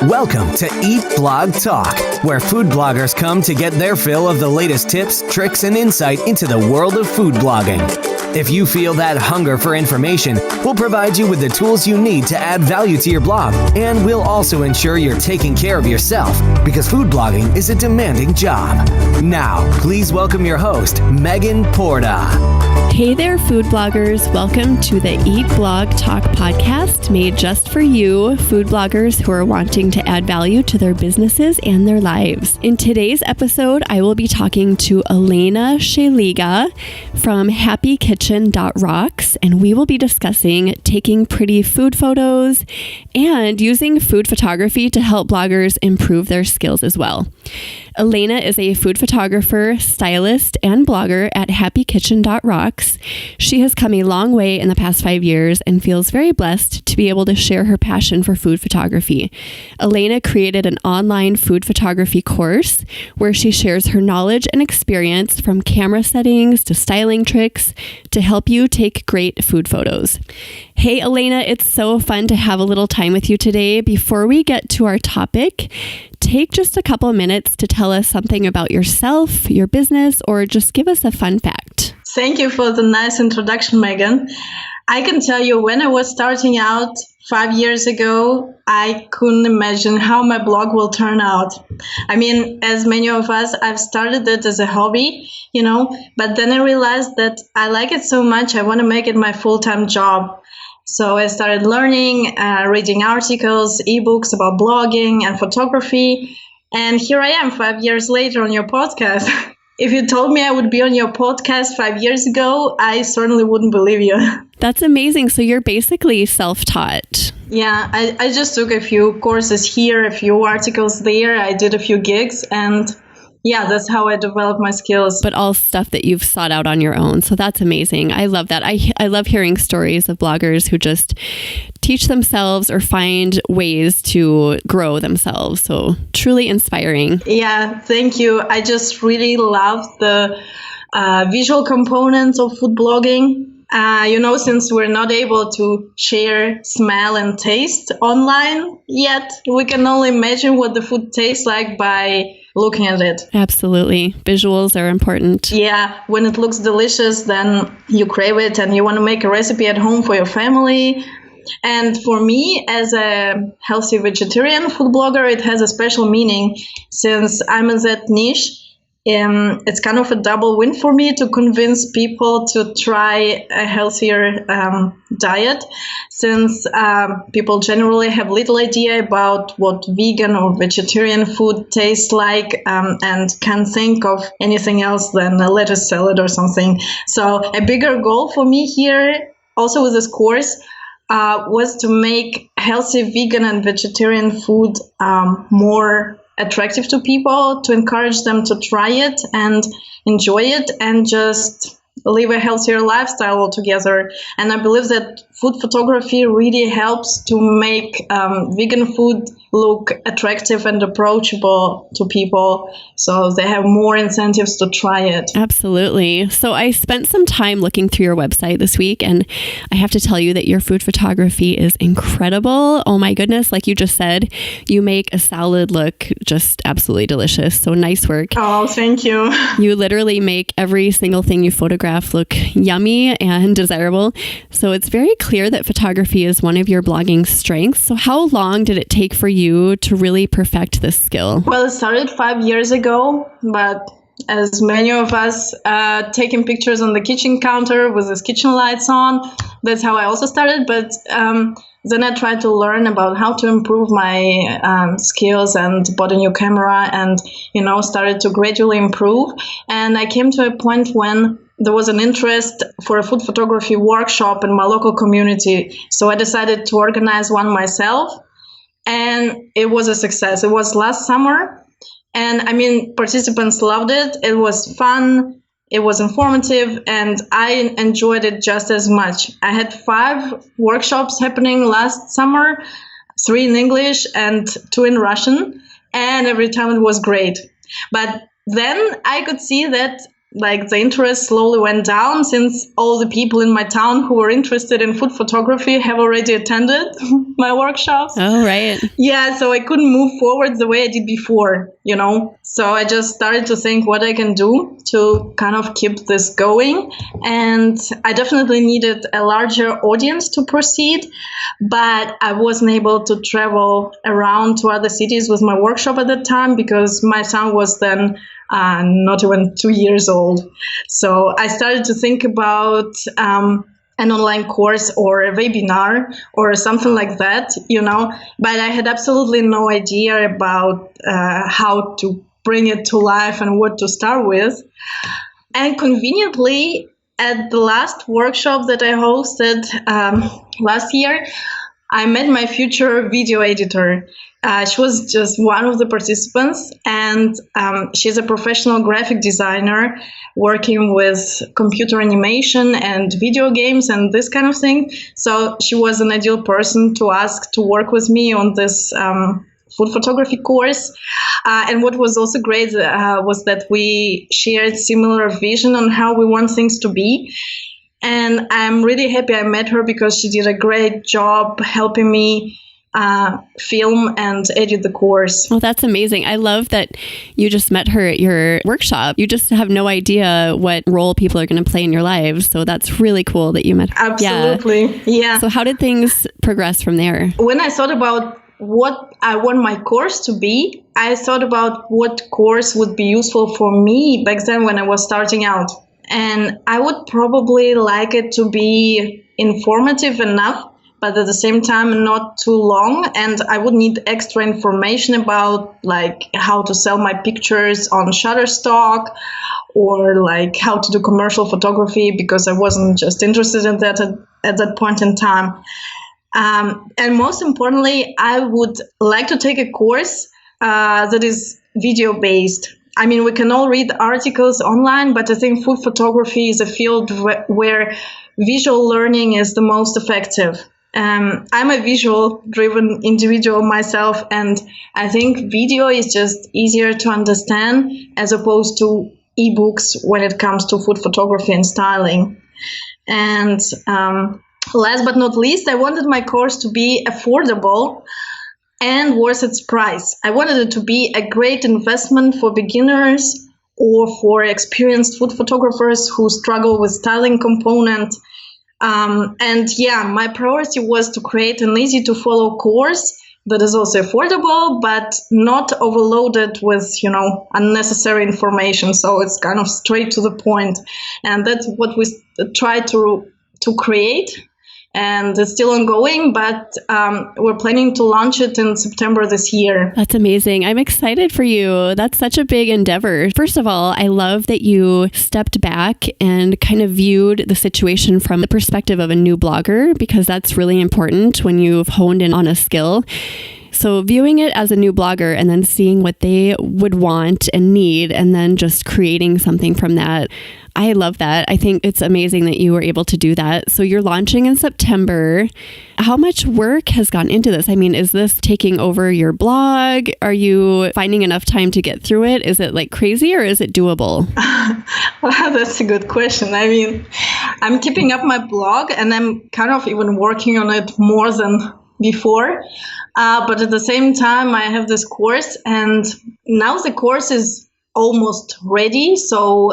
Welcome to Eat Blog Talk, where food bloggers come to get their fill of the latest tips, tricks, and insight into the world of food blogging. If you feel that hunger for information, we'll provide you with the tools you need to add value to your blog, and we'll also ensure you're taking care of yourself, because food blogging is a demanding job. Now, please welcome your host, Megan Porta. Hey there, food bloggers. Welcome to the Eat Blog Talk podcast made just for you, food bloggers who are wanting to add value to their businesses and their lives. In today's episode, I will be talking to Elena Szeliga from happykitchen.rocks, and we will be discussing taking pretty food photos and using food photography to help bloggers improve their skills as well. Elena is a food photographer, stylist, and blogger at happykitchen.rocks. She has come a long way in the past 5 years and feels very blessed to be able to share her passion for food photography. Elena created an online food photography course where she shares her knowledge and experience from camera settings to styling tricks to help you take great food photos. Hey, Elena, it's so fun to have a little time with you today. Before we get to our topic, take just a couple minutes to tell us something about yourself, your business, or just give us a fun fact. Thank you for the nice introduction, Megan. I can tell you, when I was starting out 5 years ago, I couldn't imagine how my blog will turn out. I mean, as many of us, I've started it as a hobby, but then I realized that I like it so much, I want to make it my full-time job. So I started learning, reading articles, ebooks about blogging and photography. And here I am 5 years later on your podcast. If you told me I would be on your podcast 5 years ago, I certainly wouldn't believe you. That's amazing. So you're basically self-taught. Yeah, I just took a few courses here, a few articles there. I did a few gigs, and yeah, that's how I developed my skills. But all stuff that you've sought out on your own. So that's amazing. I love that. I love hearing stories of bloggers who just teach themselves or find ways to grow themselves. So truly inspiring. Yeah, thank you. I just really love the visual components of food blogging. Since we're not able to share smell and taste online yet, we can only imagine what the food tastes like by looking at it. Absolutely. Visuals are important. Yeah. When it looks delicious, then you crave it and you want to make a recipe at home for your family. And for me, as a healthy vegetarian food blogger, it has a special meaning since I'm in that niche. It's kind of a double win for me to convince people to try a healthier diet, since people generally have little idea about what vegan or vegetarian food tastes like and can't think of anything else than a lettuce salad or something. So a bigger goal for me here, also with this course, was to make healthy vegan and vegetarian food more attractive to people, to encourage them to try it and enjoy it and just live a healthier lifestyle altogether. And I believe that food photography really helps to make vegan food look attractive and approachable to people, so they have more incentives to try it. Absolutely. So I spent some time looking through your website this week, and I have to tell you that your food photography is incredible. Oh my goodness. Like you just said, you make a salad look just absolutely delicious. So nice work. Oh, thank you. You literally make every single thing you photograph look yummy and desirable. So it's very clear that photography is one of your blogging strengths. So how long did it take for you to really perfect this skill? Well, it started 5 years ago, but as many of us taking pictures on the kitchen counter with these kitchen lights on, that's how I also started. But then I tried to learn about how to improve my skills and bought a new camera and, started to gradually improve. And I came to a point when there was an interest for a food photography workshop in my local community. So I decided to organize one myself. And it was a success. It was last summer. And participants loved it. It was fun. It was informative. And I enjoyed it just as much. I had 5 workshops happening last summer, 3 in English and 2 in Russian. And every time it was great. But then I could see that like the interest slowly went down since all the people in my town who were interested in food photography have already attended my workshops. Oh, right. Yeah, so I couldn't move forward the way I did before, So I just started to think what I can do to kind of keep this going. And I definitely needed a larger audience to proceed, but I wasn't able to travel around to other cities with my workshop at that time because my son was then not even 2 years old. So I started to think about an online course or a webinar or something like that, but I had absolutely no idea about how to bring it to life and what to start with. And conveniently, at the last workshop that I hosted last year, I met my future video editor. She was just one of the participants, and she's a professional graphic designer working with computer animation and video games and this kind of thing. So she was an ideal person to ask to work with me on this food photography course. And what was also great was that we shared similar vision on how we want things to be. And I'm really happy I met her because she did a great job helping me film and edit the course. Well, that's amazing. I love that you just met her at your workshop. You just have no idea what role people are going to play in your lives. So that's really cool that you met her. Absolutely. Yeah. So how did things progress from there? When I thought about what I want my course to be, I thought about what course would be useful for me back then when I was starting out. And I would probably like it to be informative enough, but at the same time not too long. And I would need extra information about like how to sell my pictures on Shutterstock or like how to do commercial photography, because I wasn't just interested in that at that point in time. And most importantly, I would like to take a course that is video based. I mean, we can all read articles online, but I think food photography is a field where visual learning is the most effective. I'm a visual-driven individual myself, and I think video is just easier to understand as opposed to ebooks when it comes to food photography and styling. And last but not least, I wanted my course to be affordable and worth its price. I wanted it to be a great investment for beginners or for experienced food photographers who struggle with styling component. And yeah, my priority was to create an easy to follow course that is also affordable, but not overloaded with, unnecessary information. So it's kind of straight to the point. And that's what we try to create. And it's still ongoing, but we're planning to launch it in September this year. That's amazing. I'm excited for you. That's such a big endeavor. First of all, I love that you stepped back and kind of viewed the situation from the perspective of a new blogger, because that's really important when you've honed in on a skill. So viewing it as a new blogger and then seeing what they would want and need and then just creating something from that. I love that. I think it's amazing that you were able to do that. So you're launching in September. How much work has gone into this? I mean, is this taking over your blog? Are you finding enough time to get through it? Is it like crazy or is it doable? Well, that's a good question. I mean, I'm keeping up my blog and I'm kind of even working on it more than before. But at the same time, I have this course, and now the course is almost ready. So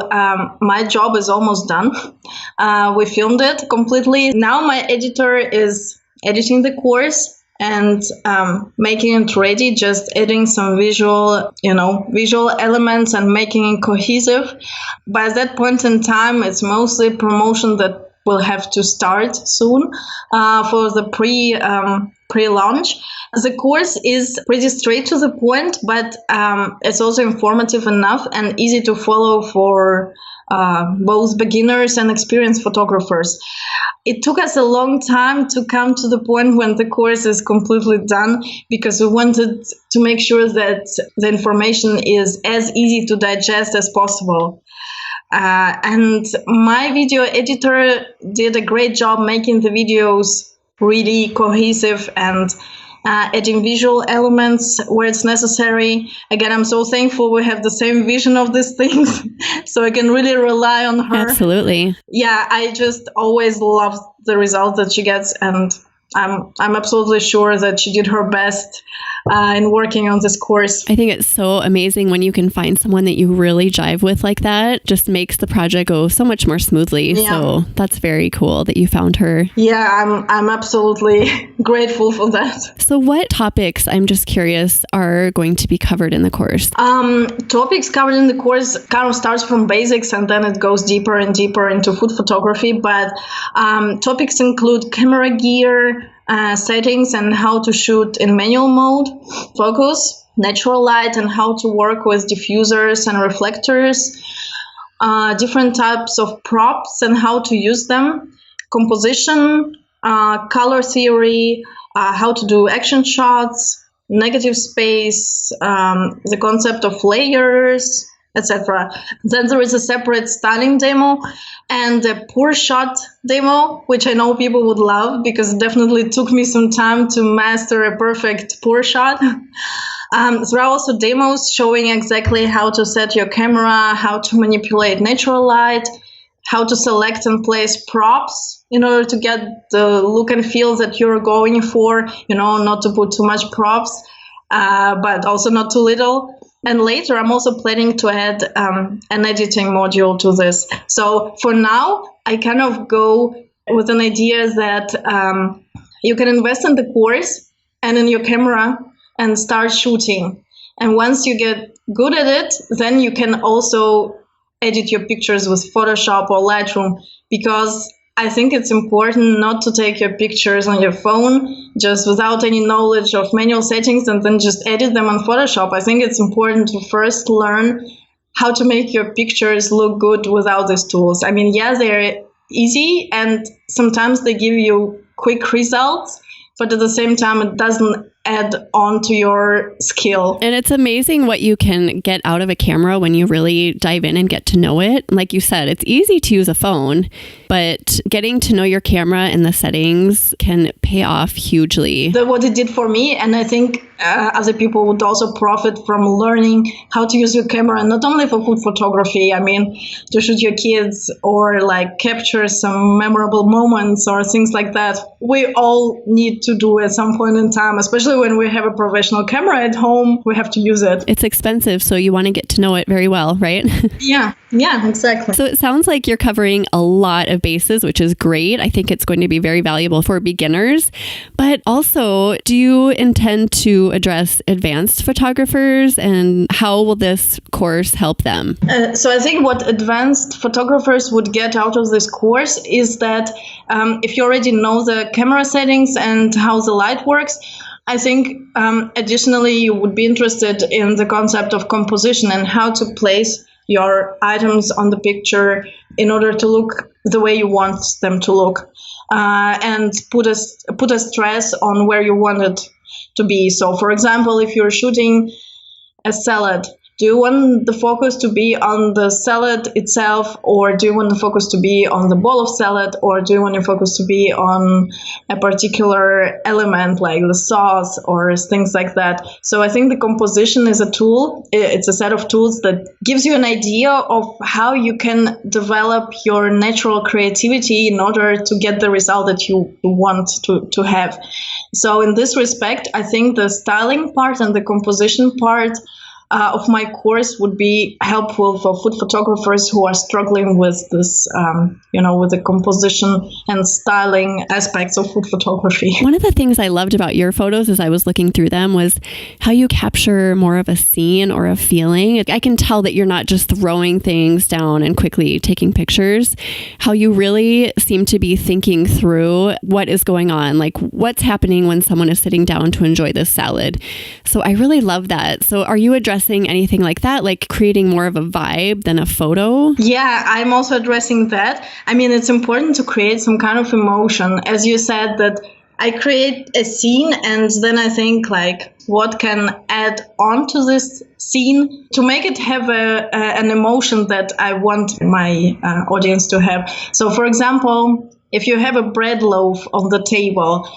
my job is almost done. We filmed it completely. Now my editor is editing the course and making it ready, just adding some visual elements and making it cohesive. By that point in time, it's mostly promotion that will have to start soon for the pre-launch. The course is pretty straight to the point, but it's also informative enough and easy to follow for both beginners and experienced photographers. It took us a long time to come to the point when the course is completely done, because we wanted to make sure that the information is as easy to digest as possible. And my video editor did a great job making the videos really cohesive and adding visual elements where it's necessary. Again, I'm so thankful we have the same vision of these things, so I can really rely on her. Absolutely. Yeah, I just always love the results that she gets, and I'm absolutely sure that she did her best in working on this course. I think it's so amazing when you can find someone that you really jive with like that. Just makes the project go so much more smoothly. Yeah. So that's very cool that you found her. Yeah, I'm absolutely grateful for that. So what topics, I'm just curious, are going to be covered in the course? Topics covered in the course kind of starts from basics and then it goes deeper and deeper into food photography. But topics include camera gear, settings and how to shoot in manual mode, focus, natural light and how to work with diffusers and reflectors, different types of props and how to use them, composition, color theory, how to do action shots, negative space, the concept of layers, etc. Then there is a separate styling demo and a pour shot demo, which I know people would love because it definitely took me some time to master a perfect pour shot. There are also demos showing exactly how to set your camera, how to manipulate natural light, how to select and place props in order to get the look and feel that you're going for, not to put too much props, but also not too little. And later, I'm also planning to add an editing module to this. So for now, I kind of go with an idea that you can invest in the course and in your camera and start shooting. And once you get good at it, then you can also edit your pictures with Photoshop or Lightroom, because I think it's important not to take your pictures on your phone just without any knowledge of manual settings and then just edit them on Photoshop. I think it's important to first learn how to make your pictures look good without these tools. I mean, yeah, they're easy and sometimes they give you quick results, but at the same time, it doesn't add on to your skill. And it's amazing what you can get out of a camera when you really dive in and get to know it. Like you said, it's easy to use a phone, but getting to know your camera and the settings can pay off hugely. What it did for me, and I think other people would also profit from learning how to use your camera, not only for food photography, I mean, to shoot your kids or like capture some memorable moments or things like that. We all need to do at some point in time, especially when we have a professional camera at home, we have to use it. It's expensive, so you want to get to know it very well, right? Yeah, exactly. So it sounds like you're covering a lot of bases, which is great. I think it's going to be very valuable for beginners. But also, do you intend to address advanced photographers, and how will this course help them? So I think what advanced photographers would get out of this course is that if you already know the camera settings and how the light works, I think additionally you would be interested in the concept of composition and how to place your items on the picture in order to look the way you want them to look, and put a stress on where you want it to be. So, for example, if you're shooting a salad, do you want the focus to be on the salad itself, or do you want the focus to be on the bowl of salad, or do you want your focus to be on a particular element like the sauce or things like that? So I think the composition is a tool. It's a set of tools that gives you an idea of how you can develop your natural creativity in order to get the result that you want to have. So in this respect, I think the styling part and the composition part of my course would be helpful for food photographers who are struggling with this, with the composition and styling aspects of food photography. One of the things I loved about your photos as I was looking through them was how you capture more of a scene or a feeling. I can tell that you're not just throwing things down and quickly taking pictures, how you really seem to be thinking through what is going on, like what's happening when someone is sitting down to enjoy this salad. So I really love that. So are you addressing anything like that, like creating more of a vibe than a photo? Yeah, I'm also addressing that. I mean, it's important to create some kind of emotion. As you said, that I create a scene and then I think like what can add on to this scene to make it have an emotion that I want my audience to have. So for example, if you have a bread loaf on the table,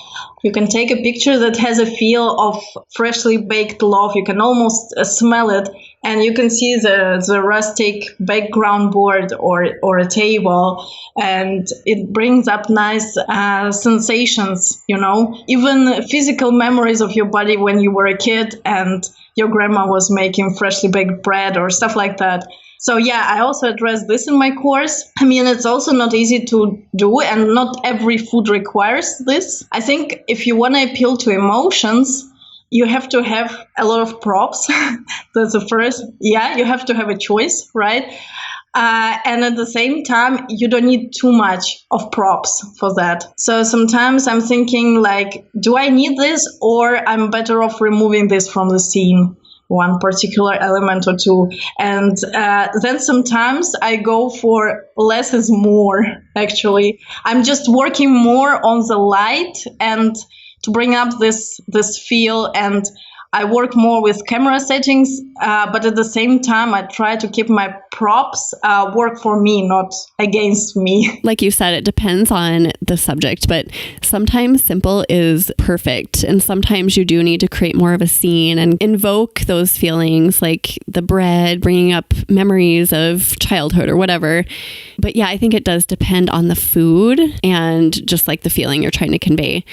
you can take a picture that has a feel of freshly baked loaf. You can almost smell it, and you can see the rustic background board or a table, and it brings up nice sensations, even physical memories of your body when you were a kid and your grandma was making freshly baked bread or stuff like that. So yeah, I also address this in my course. I mean, it's also not easy to do, and not every food requires this. I think if you want to appeal to emotions, you have to have a lot of props. That's the first. Yeah, you have to have a choice, right? And at the same time, you don't need too much of props for that. So sometimes I'm thinking like, do I need this, or I'm better off removing this from the scene? One particular element or two. And then sometimes I go for less is more, actually. I'm just working more on the light and to bring up this feel, and I work more with camera settings, but at the same time, I try to keep my props work for me, not against me. Like you said, it depends on the subject, but sometimes simple is perfect. And sometimes you do need to create more of a scene and invoke those feelings, like the bread, bringing up memories of childhood or whatever. But yeah, I think it does depend on the food and just like the feeling you're trying to convey.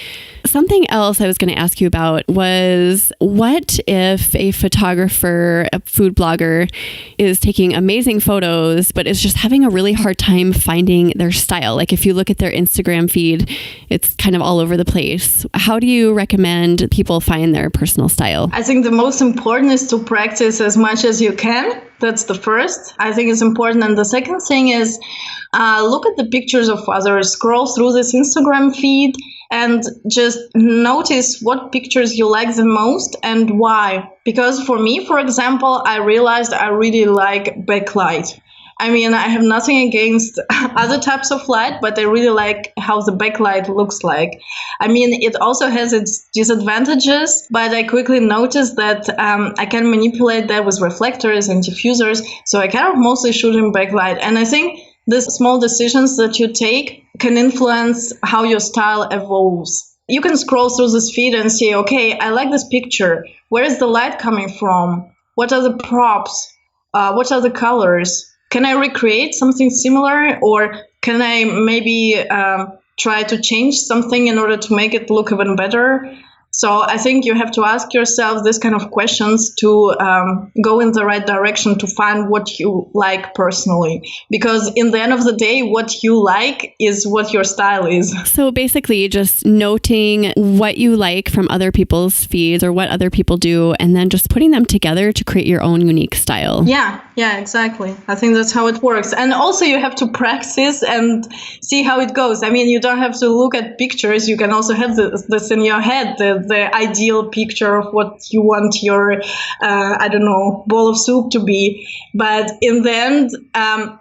Something else I was going to ask you about was, what if a photographer, a food blogger, is taking amazing photos, but is just having a really hard time finding their style? Like if you look at their Instagram feed, it's kind of all over the place. How do you recommend people find their personal style? I think the most important is to practice as much as you can. That's the first. I think it's important. And the second thing is look at the pictures of others, scroll through this Instagram feed, and just notice what pictures you like the most and why. Because for me, for example, I realized I really like backlight. I mean, I have nothing against other types of light, but I really like how the backlight looks like. I mean, it also has its disadvantages, but I quickly noticed that I can manipulate that with reflectors and diffusers, so I kind of mostly shoot in backlight. And I think these small decisions that you take can influence how your style evolves. You can scroll through this feed and say, okay, I like this picture. Where is the light coming from? What are the props? What are the colors? Can I recreate something similar, or can I maybe try to change something in order to make it look even better? So I think you have to ask yourself this kind of questions to go in the right direction to find what you like personally. Because in the end of the day, what you like is what your style is. So basically just noting what you like from other people's feeds or what other people do, and then just putting them together to create your own unique style. Yeah, exactly. I think that's how it works. And also you have to practice and see how it goes. I mean, you don't have to look at pictures. You can also have this in your head, the ideal picture of what you want your, bowl of soup to be. But in the end,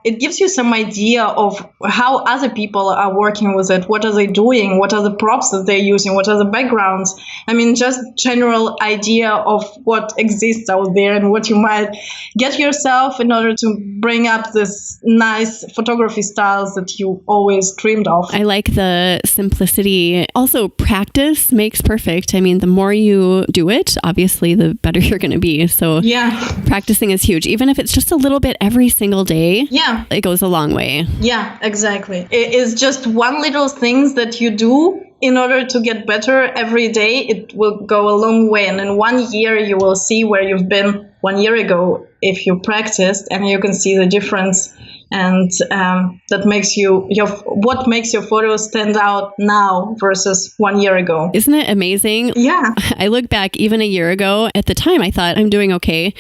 it gives you some idea of how other people are working with it. What are they doing? What are the props that they're using? What are the backgrounds? I mean, just general idea of what exists out there and what you might get yourself in order to bring up this nice photography styles that you always dreamed of. I like the simplicity. Also, practice makes perfect. I mean, the more you do it, obviously, the better you're going to be. So practicing is huge. Even if it's just a little bit every single day, it goes a long way. Yeah, exactly. It is just one little things that you do in order to get better every day. It will go a long way. And in 1 year, you will see where you've been 1 year ago if you practiced, and you can see the difference. And that makes what makes your photos stand out now versus 1 year ago. Isn't it amazing? Yeah. I look back even a year ago. At the time, I thought I'm doing okay.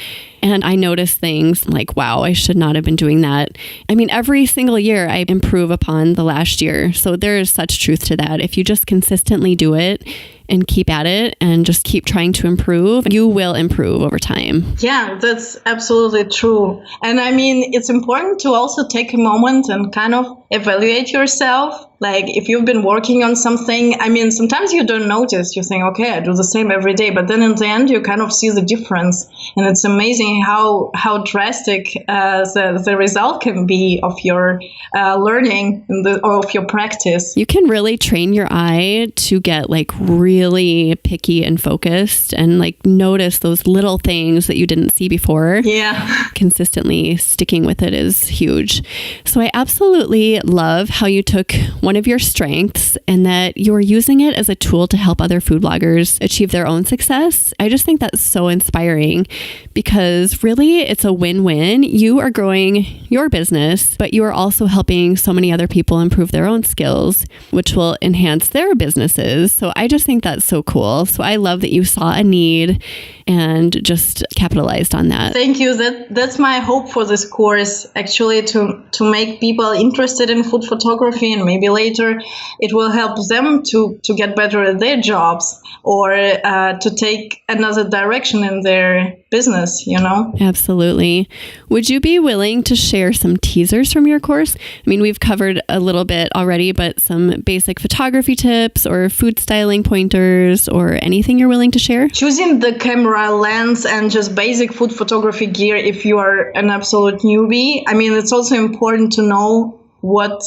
And I noticed things like, wow, I should not have been doing that. I mean, every single year I improve upon the last year. So there is such truth to that. If you just consistently do it and keep at it and just keep trying to improve, you will improve over time. Yeah, that's absolutely true. And I mean, it's important to also take a moment and kind of evaluate yourself. Like if you've been working on something, I mean, sometimes you don't notice. You think, okay, I do the same every day, but then in the end, you kind of see the difference, and it's amazing how drastic the result can be of your learning or of your practice. You can really train your eye to get like really picky and focused, and like notice those little things that you didn't see before. Yeah. Consistently sticking with it is huge. So I absolutely love how you took one of your strengths and that you're using it as a tool to help other food bloggers achieve their own success. I just think that's so inspiring because really it's a win-win. You are growing your business, but you are also helping so many other people improve their own skills, which will enhance their businesses. So I just think that's so cool. So I love that you saw a need and just capitalized on that. Thank you. That's my hope for this course, actually, to make people interested in food photography, and maybe later it will help them to get better at their jobs or to take another direction in their business, you know? Absolutely. Would you be willing to share some teasers from your course? I mean, we've covered a little bit already, but some basic photography tips or food styling pointers or anything you're willing to share? Choosing the camera lens and just basic food photography gear if you are an absolute newbie. I mean, it's also important to know what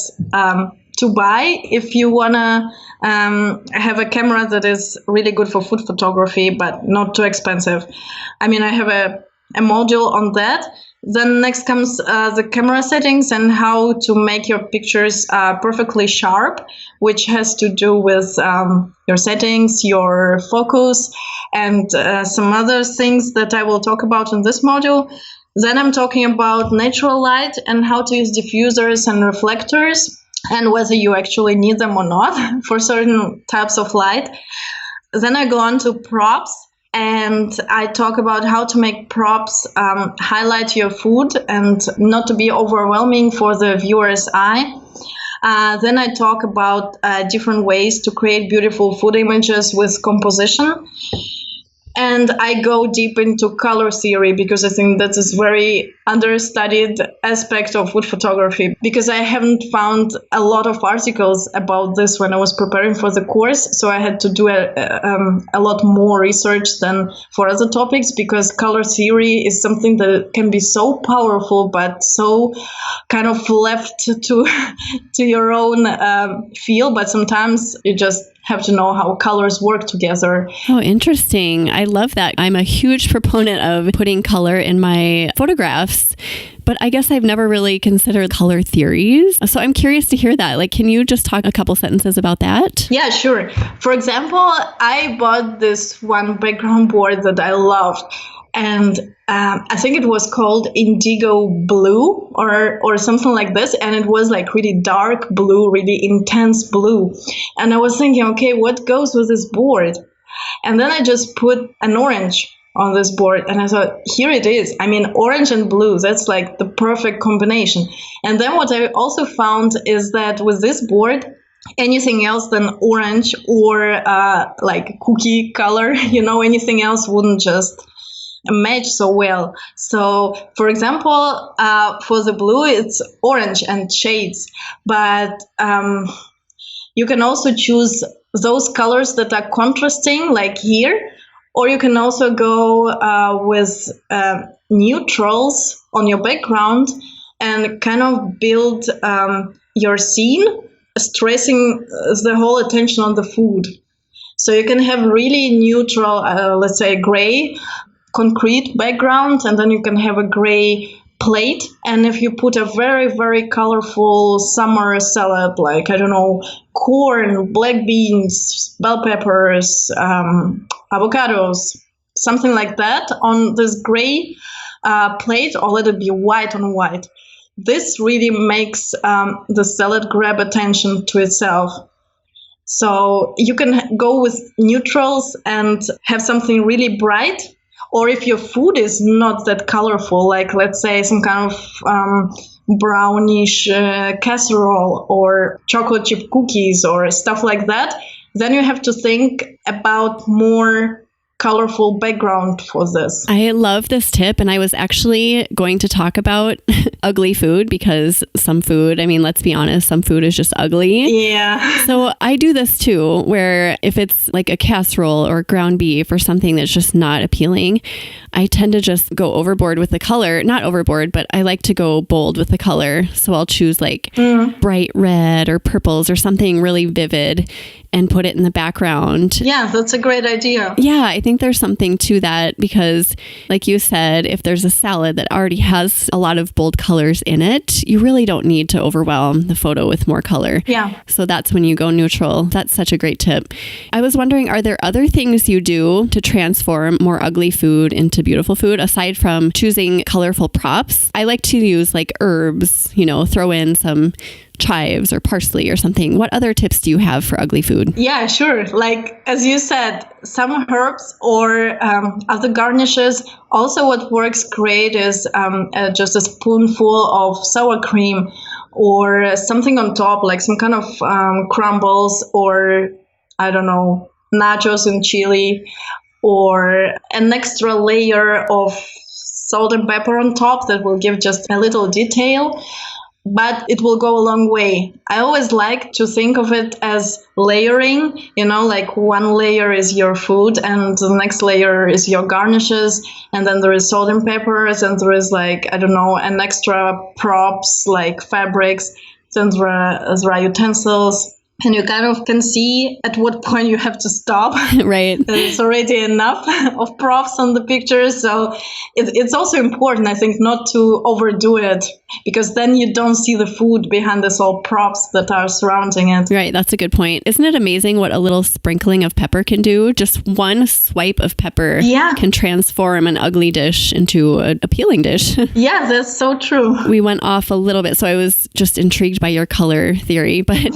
to buy if you want to have a camera that is really good for food photography, but not too expensive. I mean, I have a module on that. Then next comes the camera settings and how to make your pictures perfectly sharp, which has to do with your settings, your focus, and some other things that I will talk about in this module. Then I'm talking about natural light and how to use diffusers and reflectors, and whether you actually need them or not for certain types of light. Then I go on to props, and I talk about how to make props highlight your food and not to be overwhelming for the viewer's eye. Then I talk about different ways to create beautiful food images with composition. And I go deep into color theory because I think that is very understudied aspect of food photography, because I haven't found a lot of articles about this when I was preparing for the course. So I had to do a lot more research than for other topics, because color theory is something that can be so powerful, but so kind of left to your own feel. But sometimes you just have to know how colors work together. Oh, interesting. I love that. I'm a huge proponent of putting color in my photographs, but I guess I've never really considered color theories. So I'm curious to hear that. Like, can you just talk a couple sentences about that? Yeah, sure. For example, I bought this one background board that I loved. And I think it was called Indigo Blue or something like this. And it was like really dark blue, really intense blue. And I was thinking, okay, what goes with this board? And then I just put an orange on this board. And I thought, here it is. I mean, orange and blue, that's like the perfect combination. And then what I also found is that with this board, anything else than orange or like cookie color, anything else wouldn't just match so well. So, for example, for the blue, it's orange and shades, but you can also choose those colors that are contrasting, like here, or you can also go with neutrals on your background and kind of build your scene, stressing the whole attention on the food. So you can have really neutral, let's say gray, concrete background, and then you can have a gray plate. And if you put a very, very colorful summer salad, like, I don't know, corn, black beans, bell peppers, avocados, something like that on this gray plate, or let it be white on white, this really makes the salad grab attention to itself. So you can go with neutrals and have something really bright. Or if your food is not that colorful, like let's say some kind of brownish casserole or chocolate chip cookies or stuff like that, then you have to think about more colorful background for this. I love this tip, and I was actually going to talk about ugly food because some food, I mean, let's be honest, some food is just ugly. Yeah. So I do this too, where if it's like a casserole or ground beef or something that's just not appealing, I tend to just go overboard with the color. Not overboard, but I like to go bold with the color. So I'll choose like bright red or purples or something really vivid and put it in the background. Yeah, that's a great idea. Yeah, I think there's something to that because, like you said, if there's a salad that already has a lot of bold colors in it, you really don't need to overwhelm the photo with more color. Yeah. So that's when you go neutral. That's such a great tip. I was wondering, are there other things you do to transform more ugly food into beautiful food aside from choosing colorful props? I like to use like herbs, throw in some chives or parsley or something. What other tips do you have for ugly food? Yeah, sure. Like, as you said, some herbs or other garnishes. Also, what works great is just a spoonful of sour cream or something on top, like some kind of crumbles or, I don't know, nachos and chili, or an extra layer of salt and pepper on top that will give just a little detail. But it will go a long way. I always like to think of it as layering, like one layer is your food and the next layer is your garnishes. And then there is salt and peppers and there is an extra props like fabrics. Then there are utensils. And you kind of can see at what point you have to stop. Right. It's already enough of props on the picture. So it's also important, I think, not to overdo it because then you don't see the food behind this all props that are surrounding it. Right. That's a good point. Isn't it amazing what a little sprinkling of pepper can do? Just one swipe of pepper can transform an ugly dish into an appealing dish. Yeah, that's so true. We went off a little bit, so I was just intrigued by your color theory. But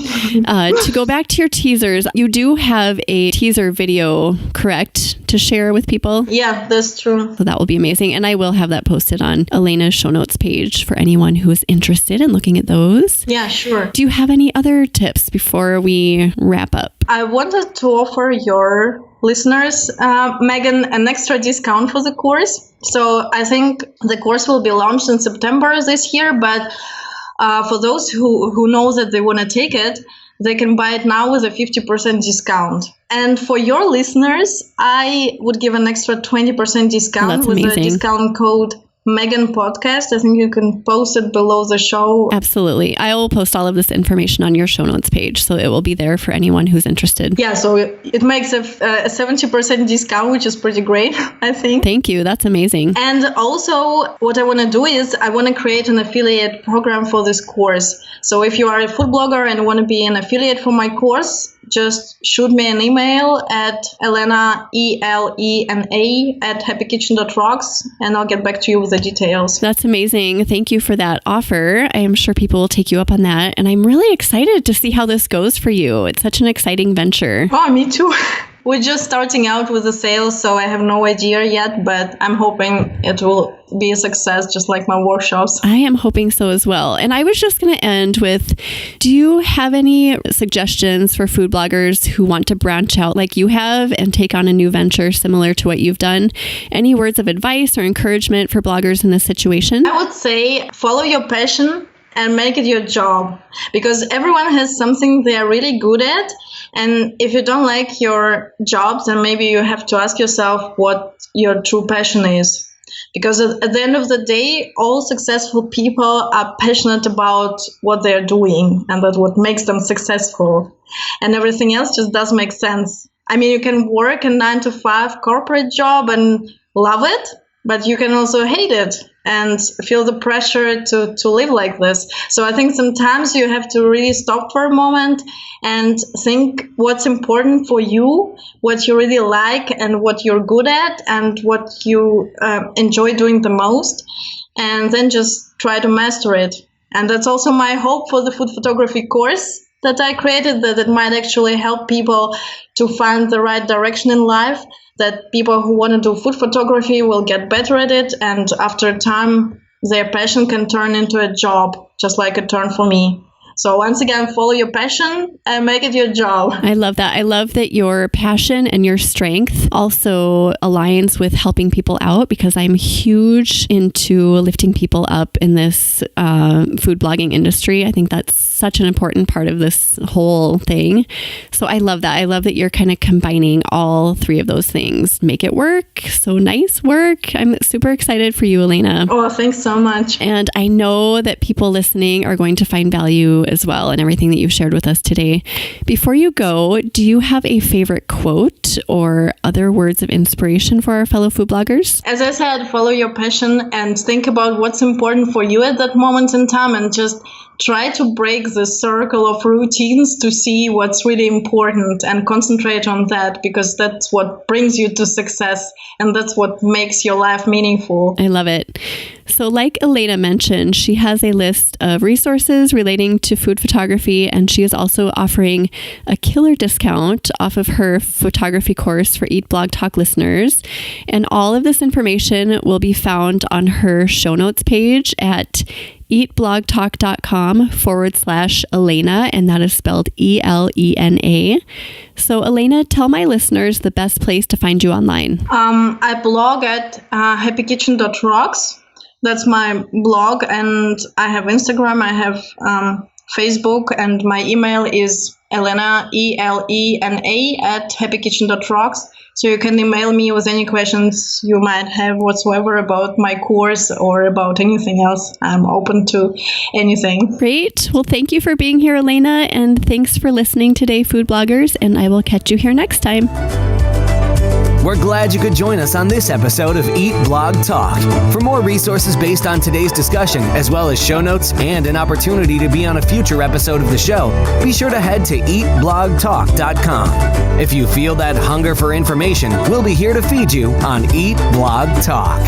to go back to your teasers, you do have a teaser video, correct, to share with people? Yeah, that's true. So that will be amazing. And I will have that posted on Elena's show notes page for anyone who is interested in looking at those. Yeah, sure. Do you have any other tips before we wrap up? I wanted to offer your listeners, Megan, an extra discount for the course. So I think the course will be launched in September this year, but for those who know that they want to take it, they can buy it now with a 50% discount. And for your listeners, I would give an extra 20% discount with the discount code Megan Podcast. I think you can post it below the show. Absolutely. I will post all of this information on your show notes page, so it will be there for anyone who's interested. Yeah, so it makes a 70% discount, which is pretty great, I think. Thank you. That's amazing. And also, what I want to do is I want to create an affiliate program for this course. So if you are a food blogger and want to be an affiliate for my course, just shoot me an email at Elena, ELENA, at happykitchen.rocks, and I'll get back to you with the details. That's amazing. Thank you for that offer. I am sure people will take you up on that. And I'm really excited to see how this goes for you. It's such an exciting venture. Oh, me too. We're just starting out with the sales, so I have no idea yet, but I'm hoping it will be a success, just like my workshops. I am hoping so as well. And I was just going to end with, do you have any suggestions for food bloggers who want to branch out like you have and take on a new venture similar to what you've done? Any words of advice or encouragement for bloggers in this situation? I would say follow your passion and make it your job, because everyone has something they are really good at. And if you don't like your job, then maybe you have to ask yourself what your true passion is. Because at the end of the day, all successful people are passionate about what they're doing, and that's what makes them successful. And everything else just doesn't make sense. I mean, you can work a 9-to-5 corporate job and love it, but you can also hate it and feel the pressure to live like this. So I think sometimes you have to really stop for a moment and think what's important for you, what you really like and what you're good at and what you enjoy doing the most, and then just try to master it. And that's also my hope for the food photography course that I created, that it might actually help people to find the right direction in life, that people who want to do food photography will get better at it, and after time, their passion can turn into a job, just like it turned for me. So once again, follow your passion and make it your job. I love that. I love that your passion and your strength also aligns with helping people out, because I'm huge into lifting people up in this food blogging industry. I think that's such an important part of this whole thing. So I love that. I love that you're kind of combining all three of those things. Make it work. So nice work. I'm super excited for you, Elena. Oh, thanks so much. And I know that people listening are going to find value as well in everything that you've shared with us today. Before you go, do you have a favorite quote or other words of inspiration for our fellow food bloggers? As I said, follow your passion and think about what's important for you at that moment in time, and just try to break the circle of routines to see what's really important and concentrate on that, because that's what brings you to success and that's what makes your life meaningful. I love it. So like Elena mentioned, she has a list of resources relating to food photography, and she is also offering a killer discount off of her photography course for Eat Blog Talk listeners. And all of this information will be found on her show notes page at eatblogtalk.com/Elena, and that is spelled ELENA. So Elena, tell my listeners the best place to find you online. I blog at happykitchen.rocks. That's my blog, and I have Instagram, I have Facebook, and my email is Elena, ELENA, at happykitchen.rocks. So you can email me with any questions you might have whatsoever about my course or about anything else. I'm open to anything. Great. Well, thank you for being here, Elena, and thanks for listening today, food bloggers, and I will catch you here next time. We're glad you could join us on this episode of Eat Blog Talk. For more resources based on today's discussion, as well as show notes and an opportunity to be on a future episode of the show, be sure to head to eatblogtalk.com. If you feel that hunger for information, we'll be here to feed you on Eat Blog Talk.